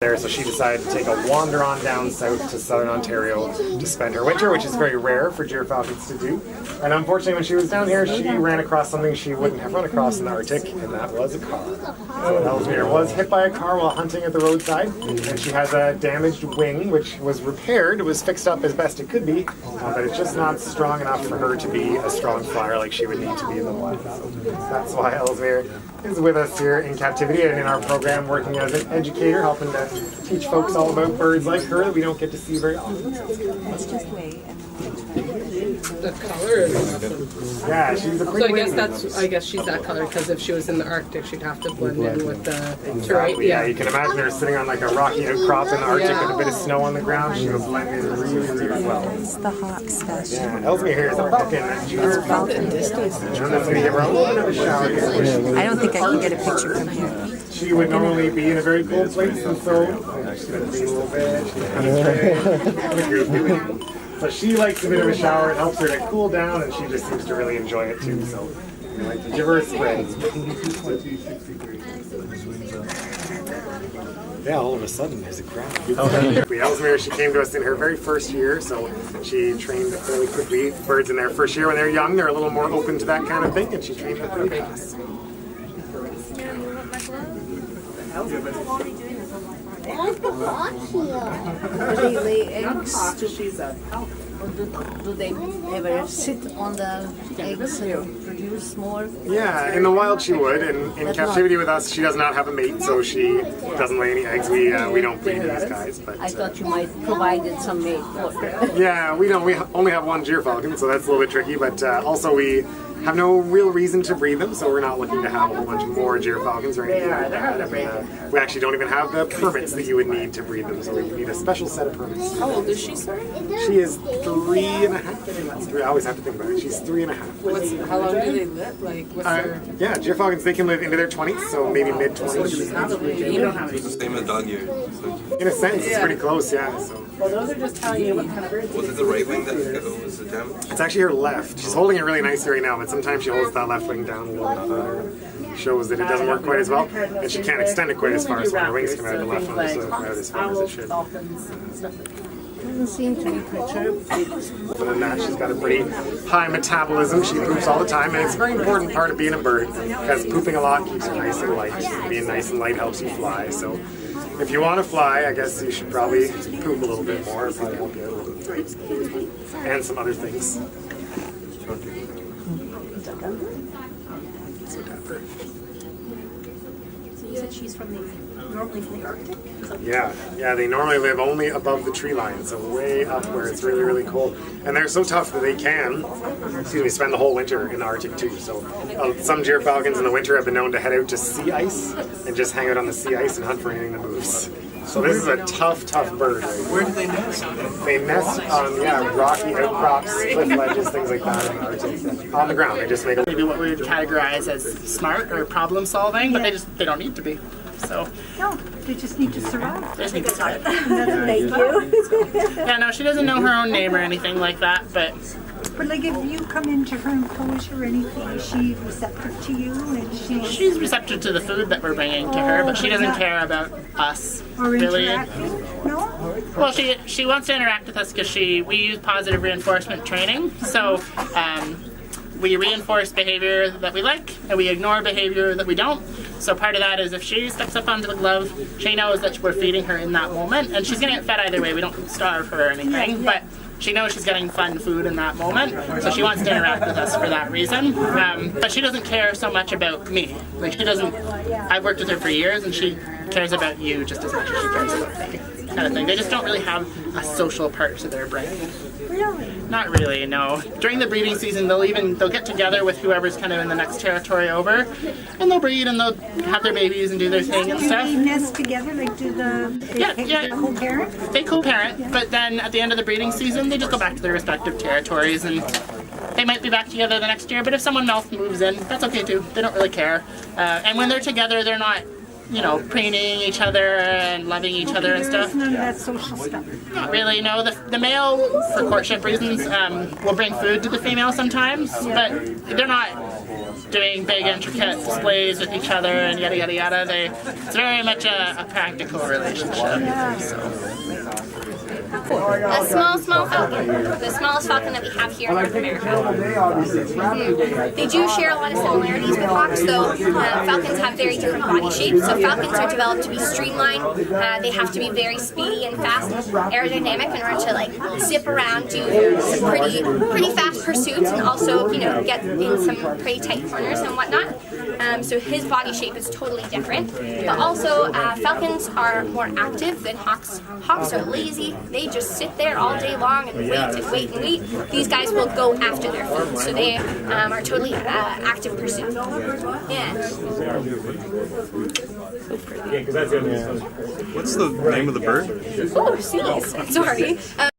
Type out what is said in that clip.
there, so she decided to take a wander on down south to southern Ontario to spend her winter, which is very rare for gyrfalcons to do. And unfortunately, when she was down here, she ran across something she wouldn't have run across in the Arctic, and that was a car. So Ellesmere was hit by a car while hunting at the roadside, and she has a damaged wing, which was repaired. It was fixed up as best it could be, but it's just not strong enough for her to be a strong flyer like she would need to be in the wild. So that's why Ellesmere is with us here in captivity and in our program, working as an educator, helping to teach folks all about birds like her that we don't get to see very often. Let's just wait. The color is awesome. Yeah, she's a quick I guess she's that color because if she was in the Arctic, she'd have to blend in with the terrain. Exactly, yeah, you can imagine her sitting on like a rocky outcrop in the Arctic with a bit of snow on the ground. She will blend in really, really well. It's the hawk special. Yeah, Ellesmere here is a falcon. And she's going to give her a little bit of a shower here. I don't think I can get a picture from here. She would normally be in a very cold place, and so she's going to be a little bit. She's kind of straight. So she likes a bit of a shower. It helps her to cool down, and she just seems to really enjoy it too. So I like to give her a spray. Yeah, all of a sudden there's a crowd. Ellesmere, she came to us in her very first year, so she trained fairly quickly. Birds in their first year when they're young, they're a little more open to that kind of thing, and she trained them pretty fast. Do they lay eggs? Do they ever sit on the eggs and produce more? Yeah, in the wild she would. In captivity with us, she does not have a mate, so she doesn't lay any eggs. We don't breed these guys. But I thought you might provided some mate for her. yeah, we don't. We only have one gyrfalcon, so that's a little bit tricky. But also we have no real reason to breed them, so we're not looking to have a whole bunch more gyrfalcons or anything like that. And, we actually don't even have the permits that you would need to breed them, so we need a special set of permits. How old is she, sir? She is 3.5. I always have to think about it. She's 3.5. How long do they live? Like, what's their... Yeah, gyrfalcons, they can live into their 20s, so maybe mid-20s. You don't have any. It's the same as dog year. So. In a sense, it's pretty close, yeah. So. Well, those are just telling you what kind of birds. Was it the right wing that was the damage? It's actually her left. She's holding it really nicely right now, but sometimes she holds that left wing down a little bit further. Shows that it doesn't work quite as well, and she can't extend it quite as far, so when her wings come out, the left one doesn't come out as far as it should. Doesn't seem to be perturbed. Other than that, she's got a pretty high metabolism. She poops all the time, and it's a very important part of being a bird, because pooping a lot keeps you nice and light. Being nice and light helps you fly, so if you want to fly, I guess you should probably poop a little bit more. It'll probably help you out a little bit. And some other things. So dapper. So you said she's normally from the Arctic? Yeah, they normally live only above the tree line, so way up where it's really, really cold. And they're so tough that they can, spend the whole winter in the Arctic too. So some gyrfalcons in the winter have been known to head out to sea ice and just hang out on the sea ice and hunt for anything that moves. So this is a tough, tough bird. Where do they nest? They nest on, rocky outcrops, cliff ledges, things like that in the Arctic. On the ground, they just make a... Maybe what we would categorize as smart or problem solving, but they don't need to be. So No, they just need to survive. they just need to survive. Thank you. Yeah, no, she doesn't know her own name or anything like that, but But like if you come into her enclosure or anything, is she receptive to you? And she's receptive to the food that we're bringing to her, but she doesn't care about us, or really. interacting? No? Well, she wants to interact with us because we use positive reinforcement training, so we reinforce behavior that we like, and we ignore behavior that we don't. So part of that is if she steps up onto the glove, she knows that we're feeding her in that moment, and she's going to get fed either way. We don't starve her or anything, but she knows she's getting fun food in that moment, so she wants to interact with us for that reason. But she doesn't care so much about me. Like, she doesn't. I've worked with her for years, and she cares about you just as much as she cares about me, kind of thing. They just don't really have a social part to their brain. Really? Not really, no. During the breeding season, they'll get together with whoever's kind of in the next territory over, and they'll breed and they'll have their babies and do their thing and Do stuff. they nest together? Like do they co-parent? They co-parent, but then at the end of the breeding season, they just go back to their respective territories, and they might be back together the next year. But if someone else moves in, that's okay too. They don't really care. And when they're together, they're not you know, preening each other and loving each other and stuff. None of that social stuff. Not really, no. The male, for courtship reasons, will bring food to the female sometimes, but they're not doing big intricate displays with each other and yada yada yada. It's very much a practical relationship. A small falcon. The smallest falcon that we have here in North America. They do share a lot of similarities with hawks, though falcons have very different body shapes. So falcons are developed to be streamlined. They have to be very speedy and fast, aerodynamic in order to like zip around, do some pretty fast pursuits, and also get in some pretty tight corners and whatnot. So his body shape is totally different. But also falcons are more active than hawks. Hawks are lazy. They just sit there all day long and wait and wait and wait. These guys will go after their food, so they are totally active pursuit. Yeah. What's the name of the bird? Oh, sneeze. Sorry.